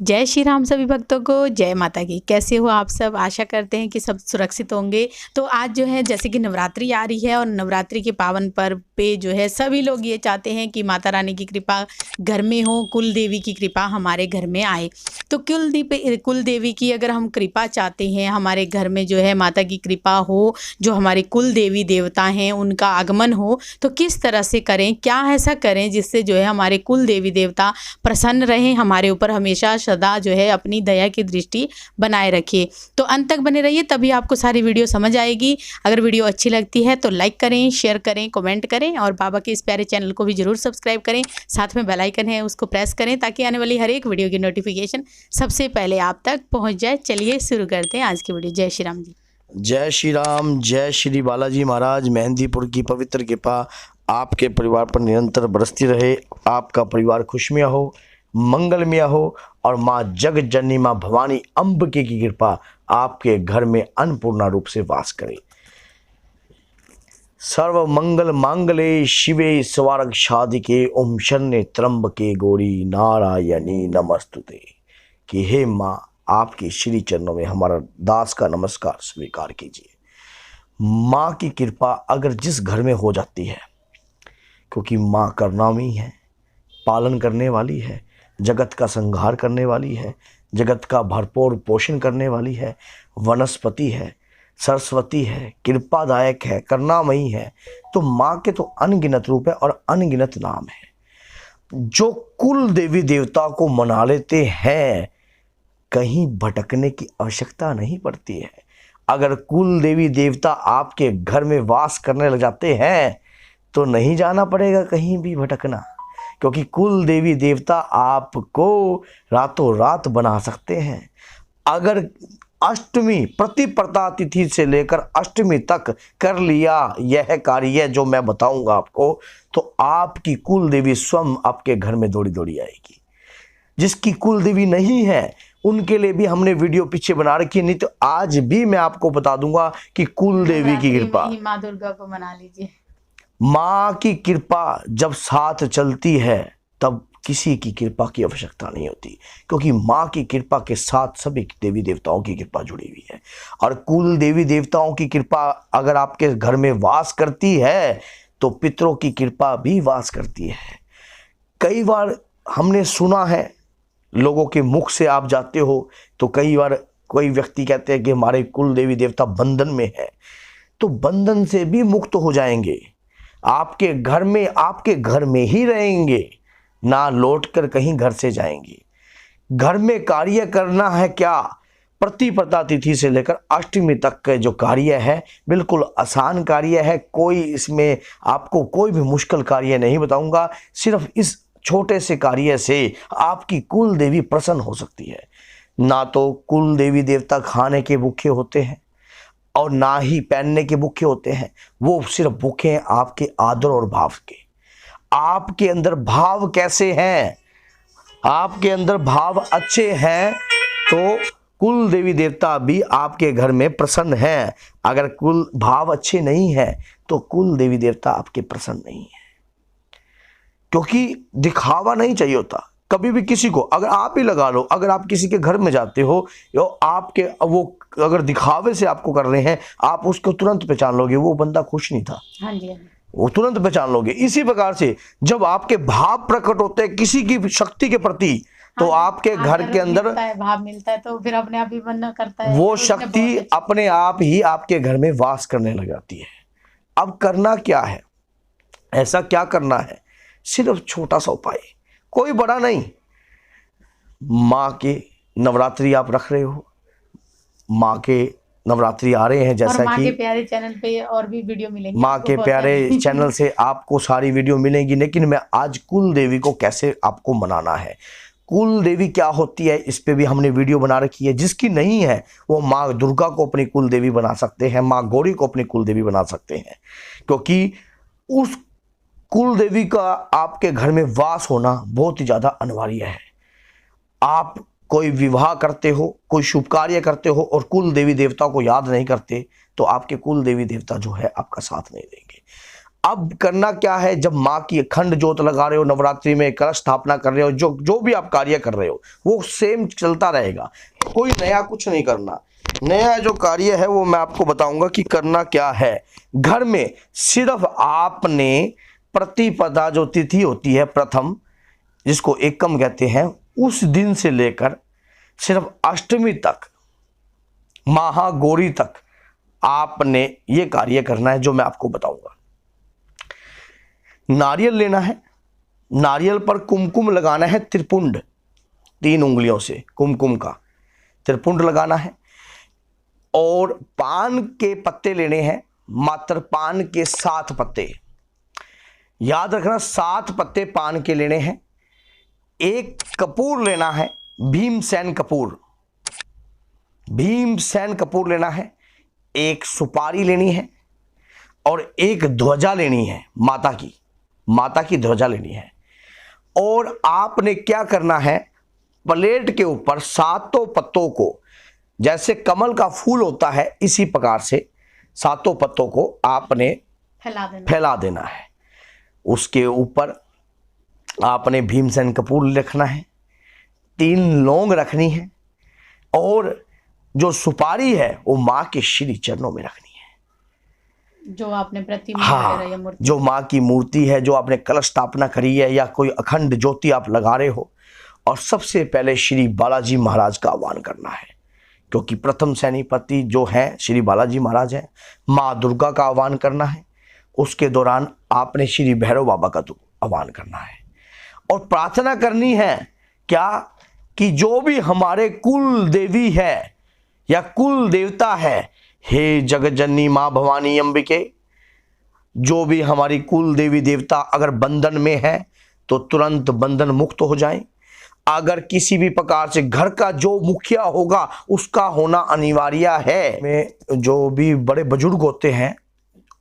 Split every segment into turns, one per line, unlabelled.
जय श्री राम सभी भक्तों को, जय माता की। कैसे हो आप सब? आशा करते हैं कि सब सुरक्षित होंगे। तो आज जो है जैसे कि नवरात्रि आ रही है और नवरात्रि के पावन पर्व पे जो है सभी लोग ये चाहते हैं कि माता रानी की कृपा घर में हो, कुल देवी की कृपा हमारे घर में आए। तो कुल देवी की अगर हम कृपा चाहते हैं, हमारे घर में जो है माता की कृपा हो, जो हमारे कुल देवी देवता हैं उनका आगमन हो, तो किस तरह से करें, क्या ऐसा करें जिससे जो है हमारे कुल देवी देवता प्रसन्न रहें, हमारे ऊपर हमेशा सदा जो है अपनी दया की दृष्टि बनाए रखिए। तो अंत तक बने रहिए, तभी आपको सारी वीडियो समझ आएगी। अगर वीडियो अच्छी लगती है तो लाइक करें, शेयर करें, कमेंट करें और बाबा के इस प्यारे चैनल को भी जरूर सब्सक्राइब करें। साथ में बेल आइकन है उसको प्रेस करें ताकि आने वाली हर एक वीडियो की नोटिफिकेशन सबसे पहले आप तक पहुंच जाए। चलिए शुरू करते हैं आज की वीडियो। जय श्री राम जी।
जय श्री राम, जय श्री बालाजी महाराज। मेहंदीपुर की पवित्र कृपा आपके परिवार पर निरंतर बरसती रहे। आपका परिवार खुशमिया हो, मंगलमय हो और माँ जगत जननी माँ भवानी अम्बिके की कृपा आपके घर में अन्नपूर्णा रूप से वास करे। सर्व मंगल मांगले शिवे स्वार्ग शादिके ओम शन्य त्र्यंबके गौरी नारायणी नमस्तुते। कि हे माँ, आपके श्री चरणों में हमारा दास का नमस्कार स्वीकार कीजिए। माँ की कृपा अगर जिस घर में हो जाती है, क्योंकि माँ करुणामयी है, पालन करने वाली है, जगत का संहार करने वाली है, जगत का भरपूर पोषण करने वाली है, वनस्पति है, सरस्वती है, कृपादायक है, करुणामयी है, तो माँ के तो अनगिनत रूप है और अनगिनत नाम है। जो कुल देवी देवता को मना लेते हैं, कहीं भटकने की आवश्यकता नहीं पड़ती है। अगर कुल देवी देवता आपके घर में वास करने लग जाते हैं तो नहीं जाना पड़ेगा कहीं भी भटकना, क्योंकि कुल देवी देवता आपको रातों रात बना सकते हैं। अगर अष्टमी प्रतिपदा तिथि से लेकर अष्टमी तक कर लिया यह कार्य जो मैं बताऊंगा आपको, तो आपकी कुल देवी स्वयं आपके घर में दौड़ी दौड़ी आएगी। जिसकी कुल देवी नहीं है उनके लिए भी हमने वीडियो पीछे बना रखी, नहीं तो आज भी मैं आपको बता दूंगा कि कुल देवी की कृपा,
माँ दुर्गा को मना लीजिए।
माँ की कृपा जब साथ चलती है तब किसी की कृपा की आवश्यकता नहीं होती, क्योंकि माँ की कृपा के साथ सभी देवी देवताओं की कृपा जुड़ी हुई है। और कुल देवी देवताओं की कृपा अगर आपके घर में वास करती है तो पितरों की कृपा भी वास करती है। कई बार हमने सुना है, लोगों के मुख से आप जाते हो तो कई बार कोई व्यक्ति कहते हैं कि हमारे कुल देवी देवता बंधन में है, तो बंधन से भी मुक्त हो जाएंगे। आपके घर में ही रहेंगे, ना लौटकर कहीं घर से जाएंगे। घर में कार्य करना है क्या, प्रतिपदा तिथि से लेकर अष्टमी तक का जो कार्य है बिल्कुल आसान कार्य है। कोई इसमें आपको कोई भी मुश्किल कार्य नहीं बताऊंगा। सिर्फ इस छोटे से कार्य से आपकी कुल देवी प्रसन्न हो सकती है। ना तो कुल देवी देवता खाने के भूखे होते हैं और ना ही पहनने के भूखे होते हैं, वो सिर्फ भूखे हैं आपके आदर और भाव के। आपके अंदर भाव कैसे हैं? आपके अंदर भाव अच्छे हैं तो कुल देवी देवता भी आपके घर में प्रसन्न हैं। अगर कुल भाव अच्छे नहीं है तो कुल देवी देवता आपके प्रसन्न नहीं है, क्योंकि दिखावा नहीं चाहिए होता कभी भी किसी को। अगर आप ही लगा लो, अगर आप किसी के घर में जाते हो या आपके वो अगर दिखावे से आपको कर रहे हैं, आप उसको तुरंत पहचान लोगे वो बंदा खुश नहीं था।
हाँ जी,
वो तुरंत पहचान लोगे। इसी प्रकार से जब आपके भाव प्रकट होते हैं किसी की शक्ति के प्रति, तो आपके घर के अंदर
भाव मिलता है तो फिर अपने आप ही मन करता है,
वो शक्ति अपने आप ही आपके घर में वास करने लग जाती है। अब करना क्या है, ऐसा क्या करना है? सिर्फ छोटा सा उपाय, कोई बड़ा नहीं। माँ के नवरात्रि आप रख रहे हो, माँ के नवरात्रि आ रहे हैं, जैसा
माँ
कि
के प्यारे चैनल पे और भी वीडियो मिलेंगी।
माँ के प्यारे चैनल से आपको सारी वीडियो मिलेंगी। लेकिन मैं आज कुल देवी को कैसे आपको मनाना है, कुल देवी क्या होती है, इस पे भी हमने वीडियो बना रखी है। जिसकी नहीं है वो माँ दुर्गा को अपनी कुल देवी बना सकते हैं, माँ गौरी को अपनी कुल देवी बना सकते हैं, क्योंकि उस कुल देवी का आपके घर में वास होना बहुत ही ज़्यादा अनिवार्य है। आप कोई विवाह करते हो, कोई शुभ कार्य करते हो और कुल देवी देवता को याद नहीं करते, तो आपके कुल देवी देवता जो है आपका साथ नहीं देंगे। अब करना क्या है, जब माँ की अखंड ज्योत लगा रहे हो, नवरात्रि में कलश स्थापना कर रहे हो, जो भी आप कार्य कर रहे हो वो सेम चलता रहेगा, कोई नया कुछ नहीं करना। नया जो कार्य है वो मैं आपको बताऊंगा कि करना क्या है। घर में सिर्फ आपने प्रतिपदा जो तिथि होती है प्रथम, जिसको एकम कहते हैं, उस दिन से लेकर सिर्फ अष्टमी तक, महागौरी तक आपने ये कार्य करना है जो मैं आपको बताऊंगा। नारियल लेना है, नारियल पर कुमकुम लगाना है, त्रिपुंड, 3 उंगलियों से कुमकुम का त्रिपुंड लगाना है। और पान के पत्ते लेने हैं, मात्र पान के 7 पत्ते, याद रखना 7 पत्ते पान के लेने हैं। एक कपूर लेना है, भीमसेन कपूर, भीमसेन कपूर लेना है। एक सुपारी लेनी है और एक ध्वजा लेनी है, माता की ध्वजा लेनी है। और आपने क्या करना है, प्लेट के ऊपर 7 पत्तों को, जैसे कमल का फूल होता है इसी प्रकार से 7 पत्तों को आपने फैला देना है। उसके ऊपर आपने भीमसेन कपूर रखना है, 3 लौंग रखनी है, और जो सुपारी है वो माँ के श्री चरणों में रखनी है।
जो आपने प्रतिमा वगैरह या मूर्ति,
जो माँ की मूर्ति है, जो आपने कलश स्थापना करी है या कोई अखंड ज्योति आप लगा रहे हो। और सबसे पहले श्री बालाजी महाराज का आह्वान करना है, क्योंकि प्रथम सेनापति जो हैं श्री बालाजी महाराज हैं। माँ दुर्गा का आह्वान करना है। उसके दौरान आपने श्री भैरव बाबा का आह्वान करना है और प्रार्थना करनी है क्या, कि जो भी हमारे कुल देवी है या कुल देवता है, हे जगत जननी माँ भवानी अंबिके, जो भी हमारी कुल देवी देवता अगर बंधन में है तो तुरंत बंधन मुक्त हो जाएं। अगर किसी भी प्रकार से घर का जो मुखिया होगा उसका होना अनिवार्य है, में जो भी बड़े बुजुर्ग होते हैं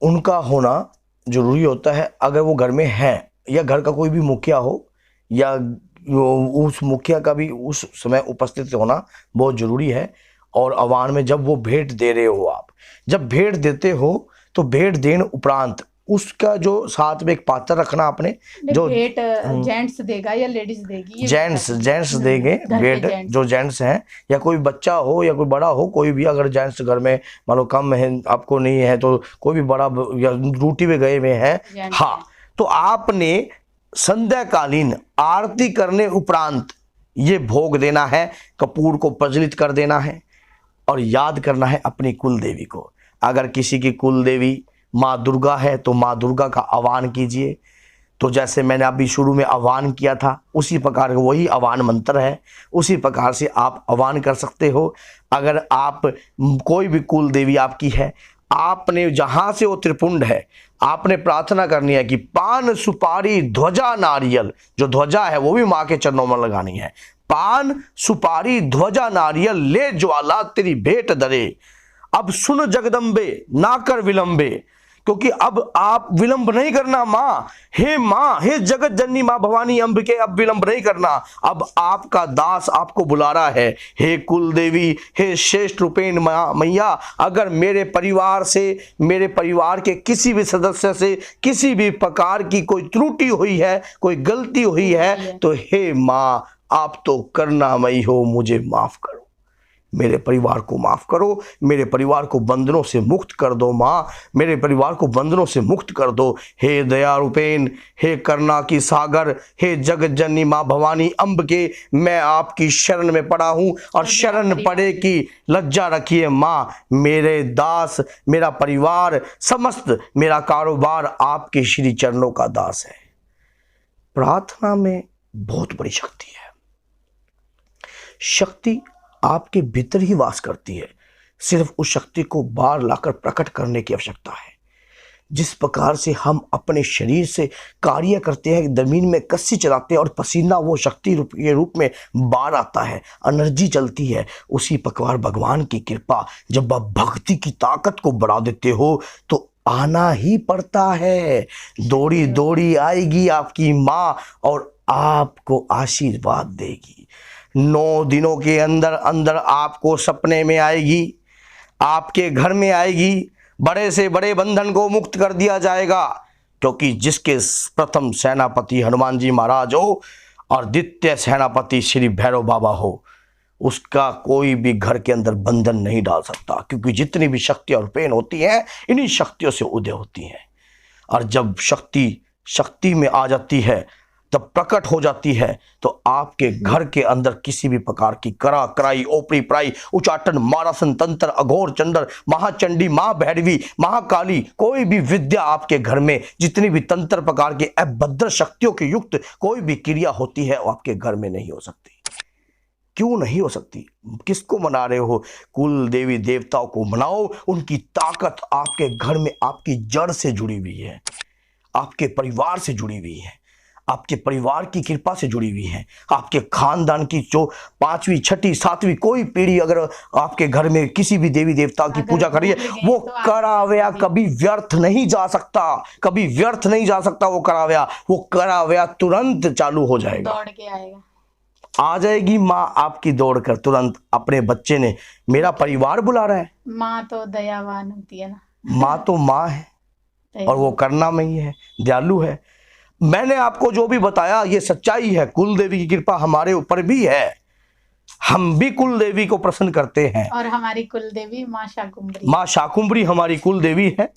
उनका होना जरूरी होता है, अगर वो घर में है, या घर का कोई भी मुखिया हो या उस मुखिया का भी उस समय उपस्थित होना बहुत जरूरी है। और आह्वान में जब वो भेंट दे रहे हो, आप जब भेंट देते हो तो भेंट देने उपरांत उसका जो साथ में एक पात्र रखना आपने, जो
भेंट जेंट्स देगा या लेडीज देगी,
जेंट्स देंगे भेंट, जो जेंट्स हैं, या कोई बच्चा हो या कोई बड़ा हो, कोई भी अगर जेंट्स घर में मान लो कम है, आपको नहीं है तो कोई भी बड़ा या ड्यूटी पे गए हुए हैं, हाँ, तो आपने संध्याकालीन आरती करने उपरांत ये भोग देना है, कपूर को प्रज्वलित कर देना है और याद करना है अपनी कुल देवी को। अगर किसी की कुल देवी माँ दुर्गा है तो माँ दुर्गा का आह्वान कीजिए। तो जैसे मैंने अभी शुरू में आह्वान किया था उसी प्रकार वही आह्वान मंत्र है, उसी प्रकार से आप आह्वान कर सकते हो। अगर आप कोई भी कुल देवी आपकी है, आपने जहाँ से वो त्रिपुंड है, आपने प्रार्थना करनी है कि पान सुपारी ध्वजा नारियल, जो ध्वजा है वो भी माँ के चरणों में लगानी है। पान सुपारी ध्वजा नारियल ले ज्वाला तेरी भेंट दरे, अब सुन जगदम्बे ना कर विलंबे, क्योंकि अब आप विलंब नहीं करना माँ, हे जगत जननी माँ भवानी अंबिके, अब विलंब नहीं करना। अब आपका दास आपको बुला रहा है, हे कुल देवी, हे श्रेष्ठ रूपेण मैया, अगर मेरे परिवार से, मेरे परिवार के किसी भी सदस्य से किसी भी प्रकार की कोई त्रुटि हुई है, कोई गलती हुई है, तो हे माँ आप तो करुणामयी हो, मुझे माफ करो, मेरे परिवार को माफ करो, मेरे परिवार को बंधनों से मुक्त कर दो माँ, मेरे परिवार को बंधनों से मुक्त कर दो। हे दया रूपेण, हे करुणा की सागर, हे जगत जननी माँ भवानी अंबिके, मैं आपकी शरण में पड़ा हूँ और शरण पड़े की लज्जा रखिए माँ। मेरे दास, मेरा परिवार, समस्त मेरा कारोबार आपके श्री चरणों का दास है। प्रार्थना में बहुत बड़ी शक्ति है। शक्ति आपके भीतर ही वास करती है, सिर्फ उस शक्ति को बाहर लाकर प्रकट करने की आवश्यकता है। जिस प्रकार से हम अपने शरीर से कार्य करते हैं, जमीन में कस्सी चलाते हैं और पसीना वो शक्ति के रूप में बाहर आता है, एनर्जी चलती है, उसी प्रकार भगवान की कृपा, जब आप भक्ति की ताकत को बढ़ा देते हो तो आना ही पड़ता है। दौड़ी दौड़ी आएगी आपकी माँ और आपको आशीर्वाद देगी। 9 दिनों के अंदर अंदर आपको सपने में आएगी, आपके घर में आएगी, बड़े से बड़े बंधन को मुक्त कर दिया जाएगा। क्योंकि जिसके प्रथम सेनापति हनुमान जी महाराज हो और द्वितीय सेनापति श्री भैरव बाबा हो, उसका कोई भी घर के अंदर बंधन नहीं डाल सकता, क्योंकि जितनी भी शक्ति और पेन होती है इन्हीं शक्तियों से उदय होती हैं। और जब शक्ति में आ जाती है, तब प्रकट हो जाती है, तो आपके घर के अंदर किसी भी प्रकार की करा कराई, ओपरी पराई, उचाटन, मारासन, तंत्र, अघोर, चंडर, महाचंडी, माँ भैरवी, महाकाली, कोई भी विद्या आपके घर में जितनी भी तंत्र प्रकार के अभद्र शक्तियों के युक्त कोई भी क्रिया होती है, वो आपके घर में नहीं हो सकती। क्यों नहीं हो सकती? किसको मना रहे हो? कुल देवी देवताओं को मनाओ। उनकी ताकत आपके घर में आपकी जड़ से जुड़ी हुई है, आपके परिवार से जुड़ी हुई है, आपके परिवार की कृपा से जुड़ी हुई है। आपके खानदान की जो 5वीं 6वीं 7वीं कोई पीढ़ी अगर आपके घर में किसी भी देवी देवता की पूजा करिए, वो कराव्या कभी व्यर्थ नहीं जा सकता, कभी व्यर्थ नहीं जा सकता। वो कराव्या तुरंत चालू हो जाएगा,
दौड़ के आएगा,
आ जाएगी माँ आपकी दौड़कर तुरंत। अपने बच्चे ने, मेरा परिवार बुला रहा है।
माँ तो दयावान होती है ना।
माँ तो माँ है और वो करुणामयी है, दयालु है। मैंने आपको जो भी बताया ये सच्चाई है। कुल देवी की कृपा हमारे ऊपर भी है, हम भी कुल देवी को प्रसन्न करते हैं।
और हमारी कुल देवी माँ शाकुंभरी,
माँ शाकुंभरी हमारी कुल देवी है।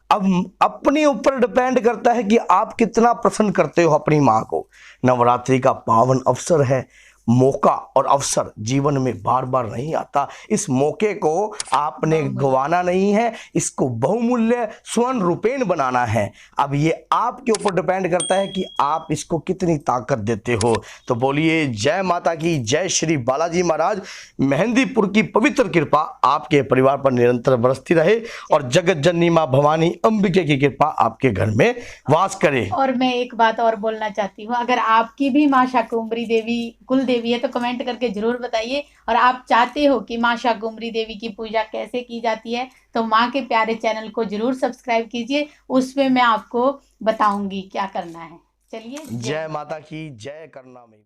अब अपने ऊपर डिपेंड करता है कि आप कितना प्रसन्न करते हो अपनी माँ को। नवरात्रि का पावन अवसर है, मौका और अवसर जीवन में बार बार नहीं आता। इस मौके को आपने गंवाना नहीं है, इसको बहुमूल्य स्वर्ण रूपेण बनाना है। अब ये आपके ऊपर डिपेंड करता है कि आप इसको कितनी ताकत देते हो। तो बोलिए जय माता की जय। श्री बालाजी महाराज मेहंदीपुर की पवित्र कृपा आपके परिवार पर निरंतर बरसती रहे और जगत जननी माँ भवानी अंबिके की कृपा आपके घर में वास करे।
और मैं एक बात और बोलना चाहती हूँ, अगर आपकी भी माँ शाकुंभरी देवी कुल देवी है तो कमेंट करके जरूर बताइए। और आप चाहते हो कि माँ शाकुंभरी देवी की पूजा कैसे की जाती है, तो माँ के प्यारे चैनल को जरूर सब्सक्राइब कीजिए, उसमें मैं आपको बताऊंगी क्या करना है। चलिए,
जय माता की जय। करना में